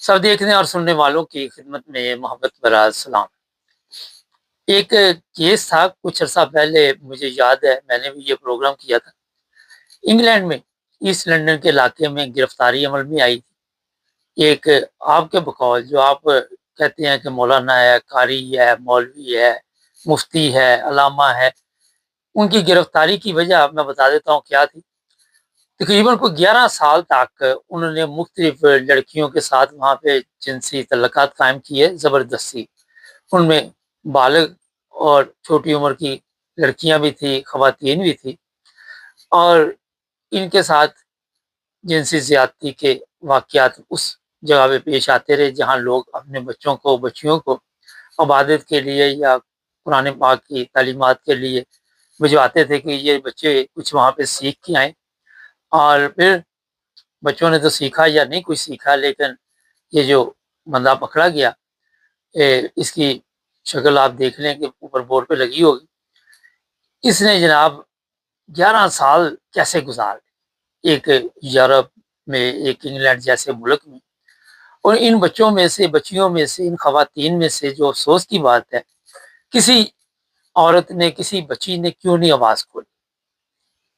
سب دیکھنے اور سننے والوں کی خدمت میں محبت برا سلام۔ ایک کیس تھا کچھ عرصہ پہلے، مجھے یاد ہے میں نے بھی یہ پروگرام کیا تھا۔ انگلینڈ میں ایسٹ لنڈن کے علاقے میں گرفتاری عمل میں آئی تھی۔ ایک آپ کے بقول جو آپ کہتے ہیں کہ مولانا ہے، قاری ہے، مولوی ہے، مفتی ہے، علامہ ہے، ان کی گرفتاری کی وجہ میں بتا دیتا ہوں کیا تھی۔ تقریباً کوئی 11 سال تک انہوں نے مختلف لڑکیوں کے ساتھ وہاں پہ جنسی تعلقات قائم کیے زبردستی۔ ان میں بالغ اور چھوٹی عمر کی لڑکیاں بھی تھیں، خواتین بھی تھیں، اور ان کے ساتھ جنسی زیادتی کے واقعات اس جگہ پہ پیش آتے رہے جہاں لوگ اپنے بچیوں کو عبادت کے لیے یا قرآن پاک کی تعلیمات کے لیے بھجواتے تھے کہ یہ بچے کچھ وہاں پہ سیکھ کے آئیں۔ اور پھر بچوں نے تو سیکھا یا نہیں کچھ سیکھا، لیکن یہ جو بندہ پکڑا گیا، اس کی شکل آپ دیکھ لیں کہ اوپر بورڈ پہ لگی ہوگی۔ اس نے جناب 11 سال کیسے گزارے ایک یورپ میں، ایک انگلینڈ جیسے ملک میں، اور ان بچیوں میں سے ان خواتین میں سے جو افسوس کی بات ہے، کسی عورت نے، کسی بچی نے کیوں نہیں آواز کھولی؟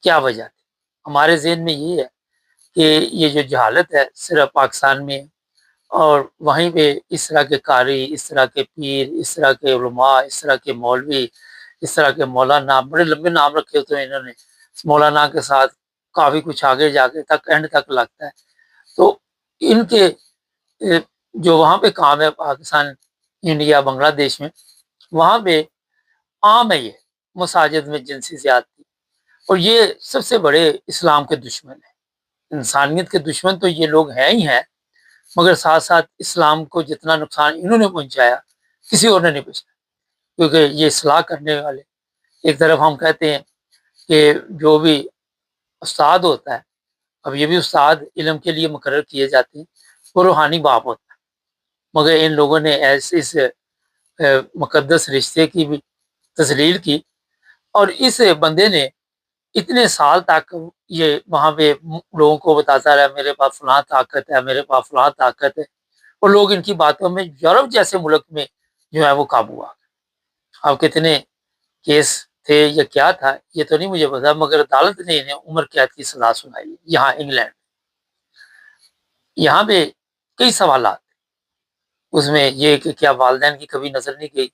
کیا وجہ تھی؟ ہمارے ذہن میں یہ ہے کہ یہ جو جہالت ہے صرف پاکستان میں ہے، اور وہیں پہ اس طرح کے قاری، اس طرح کے پیر، اس طرح کے علماء، اس طرح کے مولوی، اس طرح کے مولانا، بڑے لمبے نام رکھے ہوتے ہیں انہوں نے، مولانا کے ساتھ کافی کچھ آگے جا کے تک اینڈ تک لگتا ہے۔ تو ان کے جو وہاں پہ کام ہے پاکستان، انڈیا، بنگلہ دیش میں، وہاں پہ عام ہے یہ مساجد میں جنسی زیادتی، اور یہ سب سے بڑے اسلام کے دشمن ہیں، انسانیت کے دشمن تو یہ لوگ ہیں ہی ہیں، مگر ساتھ ساتھ اسلام کو جتنا نقصان انہوں نے پہنچایا کسی اور نے نہیں پہنچایا، کیونکہ یہ اصلاح کرنے والے، ایک طرف ہم کہتے ہیں کہ جو بھی استاد ہوتا ہے، اب یہ بھی استاد علم کے لیے مقرر کیے جاتے ہیں، وہ روحانی باپ ہوتا ہے، مگر ان لوگوں نے ایسے اس مقدس رشتے کی بھی تذلیل کی، اور اس بندے نے اتنے سال تک یہ وہاں پہ لوگوں کو بتاتا رہا میرے پاس فلاں طاقت ہے، میرے پاس فلاں طاقت ہے، اور لوگ ان کی باتوں میں یورپ جیسے ملک میں جو ہے وہ قابو آ گئے۔ اب کتنے کیس تھے یا کیا تھا یہ تو نہیں مجھے پتا، مگر عدالت نے انہیں عمر قید کی سزا سنائی یہاں انگلینڈ۔ یہاں پہ کئی سوالات، اس میں یہ کہ کیا والدین کی کبھی نظر نہیں گئی؟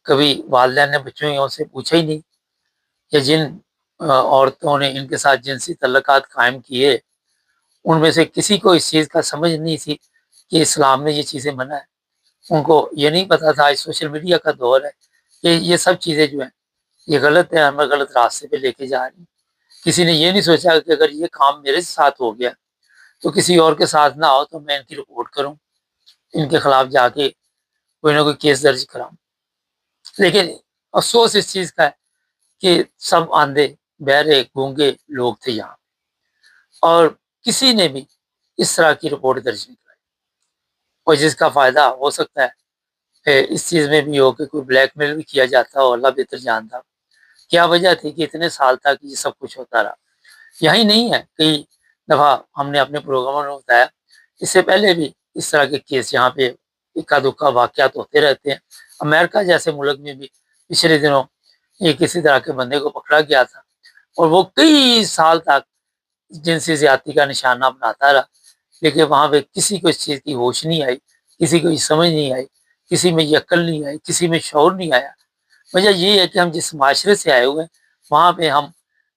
کبھی والدین نے بچوں سے پوچھا ہی نہیں؟ یا جن عورتوں نے ان کے ساتھ جنسی تعلقات قائم کیے ان میں سے کسی کو اس چیز کا سمجھ نہیں تھی کہ اسلام میں یہ چیزیں منع ہے؟ ان کو یہ نہیں پتا تھا، سوشل میڈیا کا دور ہے، کہ یہ سب چیزیں جو ہیں یہ غلط ہے، ہمیں غلط راستے پہ لے کے جا رہی ہیں۔ کسی نے یہ نہیں سوچا کہ اگر یہ کام میرے ساتھ ہو گیا تو کسی اور کے ساتھ نہ ہو تو میں ان کی رپورٹ کروں، ان کے خلاف جا کے کوئی نہ کوئی کیس درج کراؤں۔ لیکن افسوس اس چیز کا ہے کہ سب آندھے، بہرے، گونگے لوگ تھے یہاں، اور کسی نے بھی اس طرح کی رپورٹ درج نہیں کرائی، اور جس کا فائدہ ہو سکتا ہے اس چیز میں بھی ہو کہ کوئی بلیک میل بھی کیا جاتا ہو، اللہ بہتر جانتا۔ کیا وجہ تھی کہ اتنے سال تک یہ سب کچھ ہوتا رہا؟ یہی نہیں ہے، کئی دفعہ ہم نے اپنے پروگراموں میں بتایا، اس سے پہلے بھی اس طرح کے کیس یہاں پہ اکا دکا واقعات ہوتے رہتے ہیں۔ امریکہ جیسے ملک میں بھی پچھلے دنوں ایک اسی طرح کے بندے کو پکڑا گیا تھا، اور وہ کئی سال تک جنسی زیادتی کا نشانہ بناتا رہا، لیکن وہاں پہ کسی کو اس چیز کی ہوش نہیں آئی، کسی کو یہ سمجھ نہیں آئی، کسی میں یہ عقل نہیں آئی، کسی میں شعور نہیں آیا۔ وجہ یہ ہے کہ ہم جس معاشرے سے آئے ہوئے ہیں وہاں پہ ہم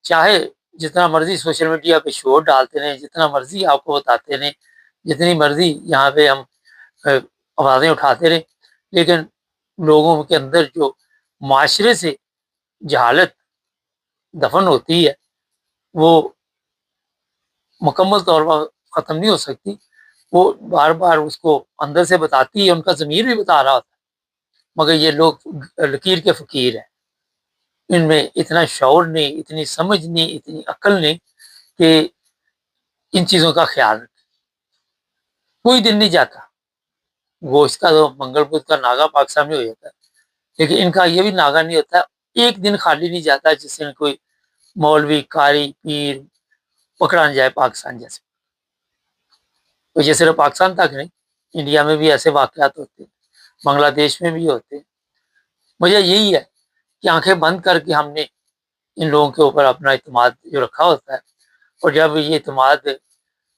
چاہے جتنا مرضی سوشل میڈیا پہ شور ڈالتے رہیں، جتنا مرضی آپ کو بتاتے رہیں، جتنی مرضی یہاں پہ ہم آوازیں اٹھاتے رہیں، لیکن لوگوں کے اندر جو معاشرے سے جہالت دفن ہوتی ہے وہ مکمل طور پر ختم نہیں ہو سکتی، وہ بار بار اس کو اندر سے بتاتی ہے، ان کا ضمیر بھی بتا رہا ہوتا ہے، مگر یہ لوگ لکیر کے فقیر ہیں، ان میں اتنا شعور نہیں، اتنی سمجھ نہیں، اتنی عقل نہیں کہ ان چیزوں کا خیال رکھے۔ کوئی دن نہیں جاتا، گوشت کا تو منگل بدھ کا ناگا پاکستان میں ہو جاتا ہے، لیکن ان کا یہ بھی ناگا نہیں ہوتا، ایک دن خالی نہیں جاتا جس سے کوئی مولوی، قاری، پیر پکڑا نہ جائے پاکستان جیسے۔ تو یہ صرف پاکستان تک نہیں، انڈیا میں بھی ایسے واقعات ہوتے ہیں، بنگلہ دیش میں بھی ہوتے ہیں۔ وجہ یہی ہے کہ آنکھیں بند کر کے ہم نے ان لوگوں کے اوپر اپنا اعتماد جو رکھا ہوتا ہے، اور جب یہ اعتماد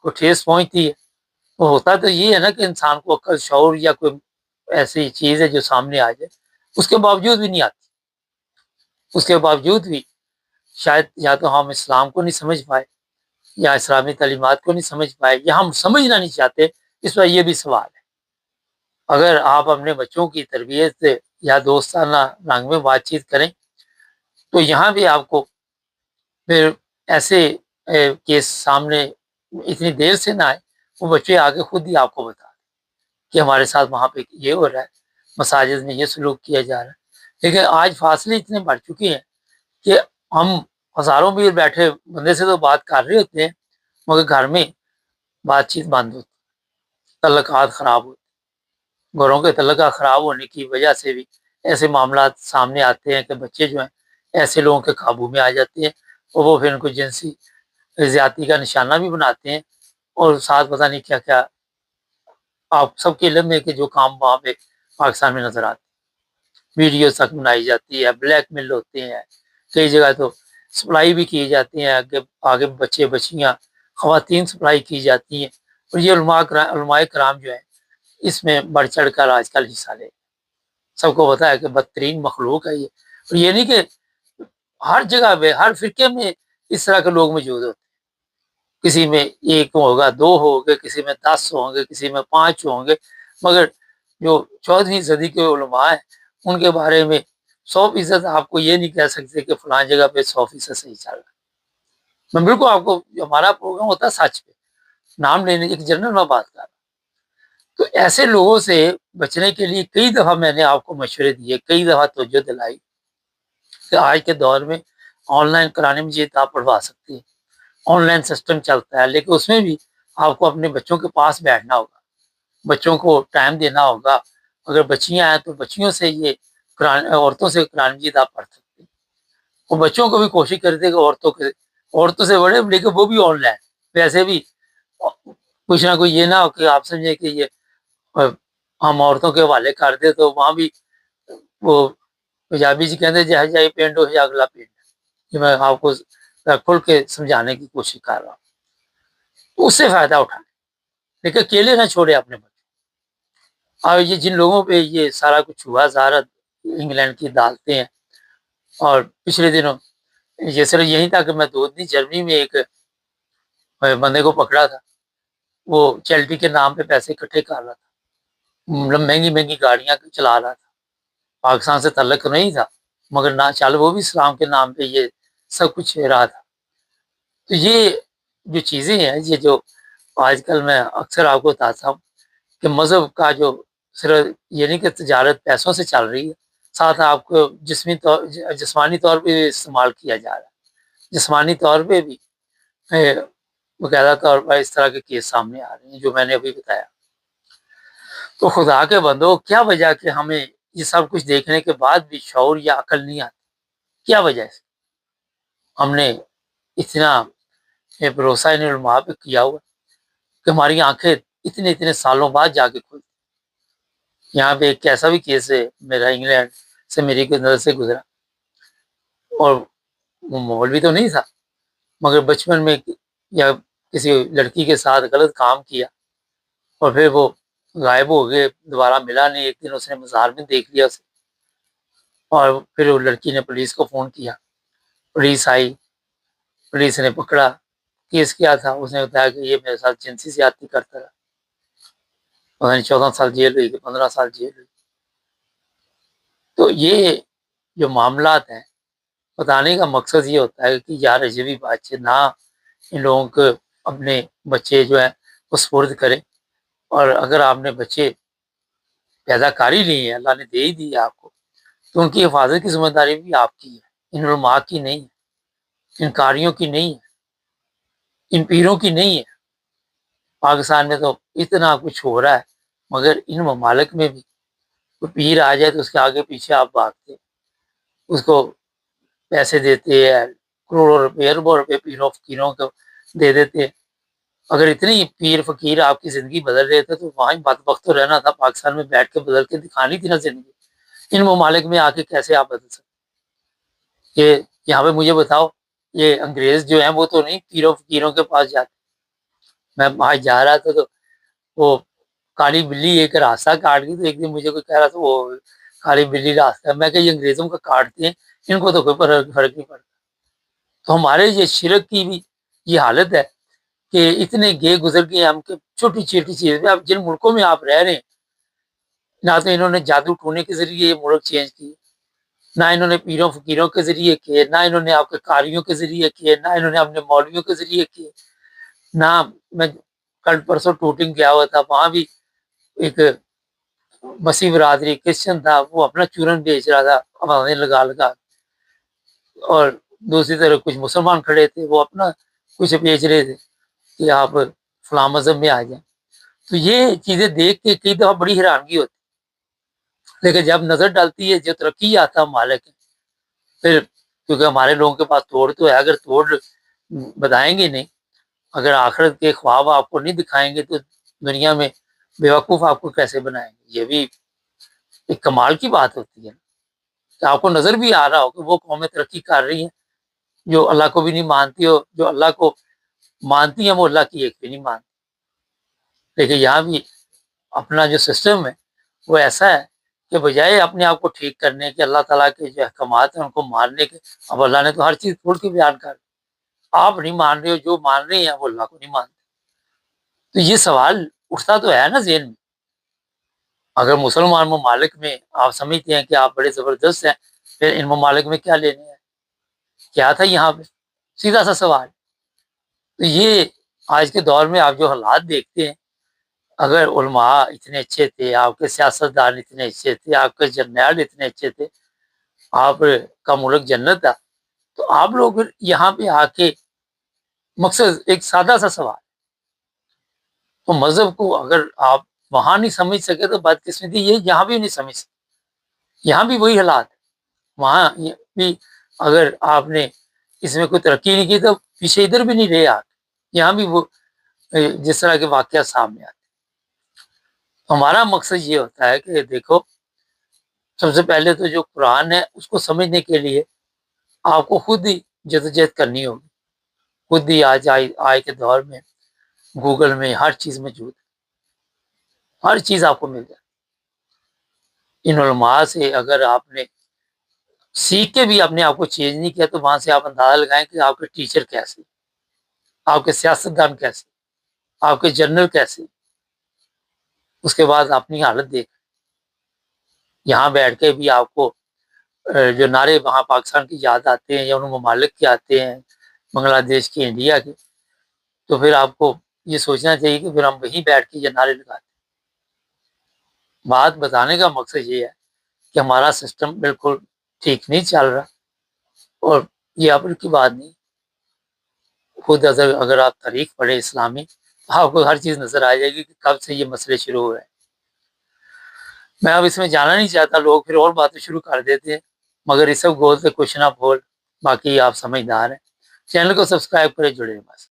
کو ٹھیس پہنچتی ہے تو ہوتا تو یہ ہے نا کہ انسان کو عقل شعور یا کوئی ایسی چیز ہے جو سامنے آ جائے، اس کے باوجود بھی نہیں آتی، اس کے باوجود بھی شاید یا تو ہم اسلام کو نہیں سمجھ پائے، یا اسلامی تعلیمات کو نہیں سمجھ پائے، یا ہم سمجھنا نہیں چاہتے۔ اس پر یہ بھی سوال ہے۔ اگر آپ اپنے بچوں کی تربیت سے یا دوستانہ رنگ میں بات چیت کریں تو یہاں بھی آپ کو پھر ایسے کیس سامنے اتنی دیر سے نہ آئے، وہ بچے آگے خود ہی آپ کو بتا دیں کہ ہمارے ساتھ وہاں پہ یہ ہو رہا ہے، مساجد میں یہ سلوک کیا جا رہا ہے۔ لیکن آج فاصلے اتنے بڑھ چکے ہیں کہ ہم ہزاروں میل بیٹھے بندے سے تو بات کر رہے ہوتے ہیں، مگر گھر میں بات چیت بند ہوتی، تعلقات خراب ہوتے، گھروں کے تعلقات خراب ہونے کی وجہ سے بھی ایسے معاملات سامنے آتے ہیں کہ بچے جو ہیں ایسے لوگوں کے قابو میں آ جاتے ہیں، اور وہ پھر ان کو جنسی زیادتی کا نشانہ بھی بناتے ہیں، اور ساتھ پتہ نہیں کیا کیا آپ سب کے علم ہے کہ جو کام وہاں پہ پاکستان میں نظر آتے ہیں۔ ویڈیو تک بنائی جاتی ہے، بلیک میل ہوتے ہیں، کئی جگہ تو سپلائی بھی کی جاتی ہیں، آگے بچے بچیاں خواتین سپلائی کی جاتی ہیں، اور یہ علماء کرام جو ہیں اس میں بڑھ چڑھ کر آج کل حصہ لے۔ سب کو پتا ہے کہ بدترین مخلوق ہے یہ، اور یہ نہیں کہ ہر جگہ پہ ہر فرقے میں اس طرح کے لوگ موجود ہوتے ہیں، کسی میں ایک ہوگا، دو ہوگے، کسی میں 10 ہوں گے، کسی میں 5 ہوں گے، مگر جو 14ویں صدی کے علماء ہیں ان کے بارے میں 100% آپ کو یہ نہیں کہہ سکتے کہ فلان جگہ پہ 100% صحیح چل رہا ہے۔ میں بالکل آپ کو، جو ہمارا پروگرام ہوتا ہے سچ پہ، نام لینے کی ایک جنرل میں بات کر رہا ہوں۔ تو ایسے لوگوں سے بچنے کے لیے کئی دفعہ میں نے آپ کو مشورے دیے، کئی دفعہ توجہ دلائی کہ آج کے دور میں آن لائن قرآن مجید آپ پڑھوا سکتے ہیں، آن لائن سسٹم چلتا ہے، لیکن اس میں بھی آپ کو اپنے بچوں کے پاس بیٹھنا ہوگا، بچوں کو ٹائم دینا ہوگا۔ اگر بچیاں ہیں تو بچیوں سے یہ عورتوں سے قرآن مجید آپ پڑھ سکتے ہیں، اور بچوں کو بھی کوشش کرتے کہ عورتوں سے بڑھے، لیکن وہ بھی آن لائن، ویسے بھی کچھ نہ کوئی یہ نہ ہو کہ آپ سمجھیں کہ یہ ہم عورتوں کے حوالے کر دے، تو وہاں بھی وہ پنجابی جی کہتے جہاں جائے پینٹ ہو یا اگلا پینٹ، یہ میں آپ کو کھل کے سمجھانے کی کوشش کر رہا ہوں۔ تو اس سے فائدہ اٹھائیں، لیکن اکیلے نہ چھوڑے اپنے بچوں۔ اور یہ جن لوگوں پہ یہ سارا کچھ ہوا، زہارت انگلینڈ کی ڈالتے ہیں، اور پچھلے دنوں یہ صرف یہی تھا کہ میں 2 دن جرمنی میں ایک بندے کو پکڑا تھا، وہ چیلٹی کے نام پہ پیسے اکٹھے کر رہا تھا، مطلب مہنگی مہنگی گاڑیاں چلا رہا تھا، پاکستان سے تعلق نہیں تھا، مگر نہ چل وہ بھی اسلام کے نام پہ یہ سب کچھ رہا تھا۔ تو یہ جو چیزیں ہیں، یہ جو آج کل میں اکثر آپ کو بتاتا ہوں کہ مذہب کا جو صرف یہ نہیں کہ تجارت پیسوں سے چل رہی ہے، ساتھ آپ کو جسمانی طور پہ بھی استعمال کیا جا رہا ہے، جسمانی طور پہ بھی باقاعدہ طور پر اس طرح کے کیس سامنے آ رہے ہیں جو میں نے ابھی بتایا۔ تو خدا کے بندو، کیا وجہ کہ ہمیں یہ سب کچھ دیکھنے کے بعد بھی شعور یا عقل نہیں آتی؟ کیا وجہ ہے؟ ہم نے اتنا بھروسہ ان علماء پہ کیا ہوا کہ ہماری آنکھیں اتنے سالوں بعد جا کے کھلتی۔ یہاں پہ ایک ایسا بھی کیس ہے میرا، انگلینڈ سے میری کی نظر سے گزرا، اور وہ مولوی تو نہیں تھا، مگر بچپن میں یا کسی لڑکی کے ساتھ غلط کام کیا، اور پھر وہ غائب ہو گئے، دوبارہ ملا نہیں۔ ایک دن اس نے مزار میں دیکھ لیا اسے، اور پھر وہ لڑکی نے پولیس کو فون کیا، پولیس آئی، پولیس نے پکڑا۔ کیس کیا تھا؟ اس نے بتایا کہ یہ میرے ساتھ جنسی زیادتی کرتا رہا، پتہ نہیں 14 سال جیل ہوئی کہ 15 سال جیل ہوئی۔ تو یہ جو معاملات ہیں، بتانے کا مقصد یہ ہوتا ہے کہ یار عجیبی بات ہے، نہ ان لوگوں کو اپنے بچے جو ہیں وہ سپرد کریں، اور اگر آپ نے بچے پیدا کر ہی لی ہے، اللہ نے دے ہی دی ہے آپ کو، تو ان کی حفاظت کی ذمہ داری بھی آپ کی ہے، ان علماء کی نہیں ہے، ان قاریوں کی نہیں ہے، ان پیروں کی نہیں ہے۔ پاکستان میں تو اتنا کچھ ہو رہا ہے، مگر ان ممالک میں بھی کوئی پیر آ جائے تو اس کے آگے پیچھے آپ بھاگتے، اس کو پیسے دیتے ہیں، کروڑوں روپے اربوں روپے پیروں فقیروں کو دے دیتے ہیں، اگر اتنے ہی پیر فقیر آپ کی زندگی بدل رہے تھے تو وہاں بدبخت تو رہنا تھا، پاکستان میں بیٹھ کے بدل کے دکھانی تھی نا زندگی۔ ان ممالک میں آ کے کیسے آپ بدل سکتے؟ کہ یہاں پہ مجھے بتاؤ، یہ انگریز جو ہیں وہ تو نہیں پیروں فقیروں کے پاس جاتے۔ میں وہاں جا رہا تھا تو وہ کالی بلی ایک راستہ کاٹ گئی، تو ایک دن مجھے کوئی کہہ رہا تھا وہ کالی بلی راستہ، میں کہ یہ انگریزوں کا کاٹتے ہیں، ان کو تو کوئی فرق نہیں پڑتا۔ تو ہمارے یہ شرک کی بھی یہ حالت ہے کہ اتنے گئے گزر گئے ہم کہ چھوٹی چھوٹی چیز میں، اب جن ملکوں میں آپ رہ رہے ہیں، نہ تو انہوں نے جادو ٹونے کے ذریعے یہ ملک چینج کیے، نہ انہوں نے پیروں فقیروں کے ذریعے کیے، نہ انہوں نے آپ کے قاریوں کے ذریعے کیے، نہ انہوں نے اپنے مولویوں کے ذریعے کیے، نہ میں کل پرسوں ٹوٹنگ گیا ہوا تھا، وہاں بھی ایک مسیح برادری کرسچن تھا، وہ اپنا چورن بیچ رہا تھا آوازیں لگا لگا، اور دوسری طرف کچھ مسلمان کھڑے تھے وہ اپنا کچھ بیچ رہے تھے کہ آپ فلاں مذہب میں آ جائیں۔ تو یہ چیزیں دیکھ کے کئی دفعہ بڑی حیرانگی ہوتی، لیکن جب نظر ڈالتی ہے جو ترقی آتا مالک ہے، پھر کیونکہ ہمارے لوگوں کے پاس توڑ تو ہے، اگر توڑ بتائیں گے نہیں، اگر آخرت کے خواب آپ کو نہیں دکھائیں گے تو دنیا میں بیوقوف آپ کو کیسے بنائیں گے؟ یہ بھی ایک کمال کی بات ہوتی ہے کہ آپ کو نظر بھی آ رہا ہو کہ وہ قومیں ترقی کر رہی ہیں جو اللہ کو بھی نہیں مانتی ہو، جو اللہ کو مانتی ہیں وہ اللہ کی ایک بھی نہیں مانتی۔ لیکن یہاں بھی اپنا جو سسٹم ہے وہ ایسا ہے کہ بجائے اپنے آپ کو ٹھیک کرنے کے، اللہ تعالیٰ کے جو احکامات ہیں ان کو ماننے کے، اب اللہ نے تو ہر چیز کھول کے بیان کر دی، آپ نہیں مان رہے ہو، جو مان رہے ہیں وہ اللہ کو نہیں مانتے۔ تو یہ سوال اٹھتا تو ہے نا ذہن میں، اگر مسلمان ممالک میں آپ سمجھتے ہیں کہ آپ بڑے زبردست ہیں، پھر ان ممالک میں کیا لینے ہیں؟ کیا تھا یہاں پہ؟ سیدھا سا سوال۔ تو یہ آج کے دور میں آپ جو حالات دیکھتے ہیں، اگر علماء اتنے اچھے تھے، آپ کے سیاستدان اتنے اچھے تھے، آپ کے جرنیل اتنے اچھے تھے، آپ کا ملک جنت تھا، تو آپ لوگ یہاں پہ آ کے، مقصد ایک سادہ سا سوال، تو مذہب کو اگر آپ وہاں نہیں سمجھ سکے تو بدقسمتی یہ یہاں بھی نہیں سمجھ سکے، یہاں بھی وہی حالات، وہاں بھی اگر آپ نے اس میں کوئی ترقی نہیں کی تو پیچھے ادھر بھی نہیں رہے آپ، یہاں بھی وہ جس طرح کے واقعات سامنے آتے۔ ہمارا مقصد یہ ہوتا ہے کہ دیکھو، سب سے پہلے تو جو قرآن ہے اس کو سمجھنے کے لیے آپ کو خود ہی جدوجہد کرنی ہوگی، خود ہی آج کے دور میں گوگل میں ہر چیز موجود ہے، ہر چیز آپ کو مل جائے۔ ان علماء سے اگر آپ نے سیکھ کے بھی اپنے آپ کو چینج نہیں کیا تو وہاں سے آپ اندازہ لگائیں کہ آپ کے ٹیچر کیسے، آپ کے سیاستدان کیسے، آپ کے جنرل کیسے، اس کے بعد اپنی حالت دیکھ، یہاں بیٹھ کے بھی آپ کو جو نعرے وہاں پاکستان کی یاد آتے ہیں یا ان ممالک کے آتے ہیں، بنگلہ دیش کے، انڈیا کے، تو پھر آپ کو یہ سوچنا چاہیے کہ پھر ہم وہیں بیٹھ کے یہ نعرے لگاتے ہیں۔ بات بتانے کا مقصد یہ ہے کہ ہمارا سسٹم بالکل ٹھیک نہیں چل رہا، اور یہ ابر کی بات نہیں، خود اگر آپ تاریخ پڑھے اسلامی، آپ کو ہر چیز نظر آ جائے گی کہ کب سے یہ مسئلے شروع ہو رہے ہیں۔ میں اب اس میں جانا نہیں چاہتا، لوگ پھر اور باتیں شروع کر دیتے ہیں، مگر اس سب گول سے کچھ نہ بھول، باقی آپ سمجھدار ہیں۔ چینل کو سبسکرائب کرے، جڑے بس۔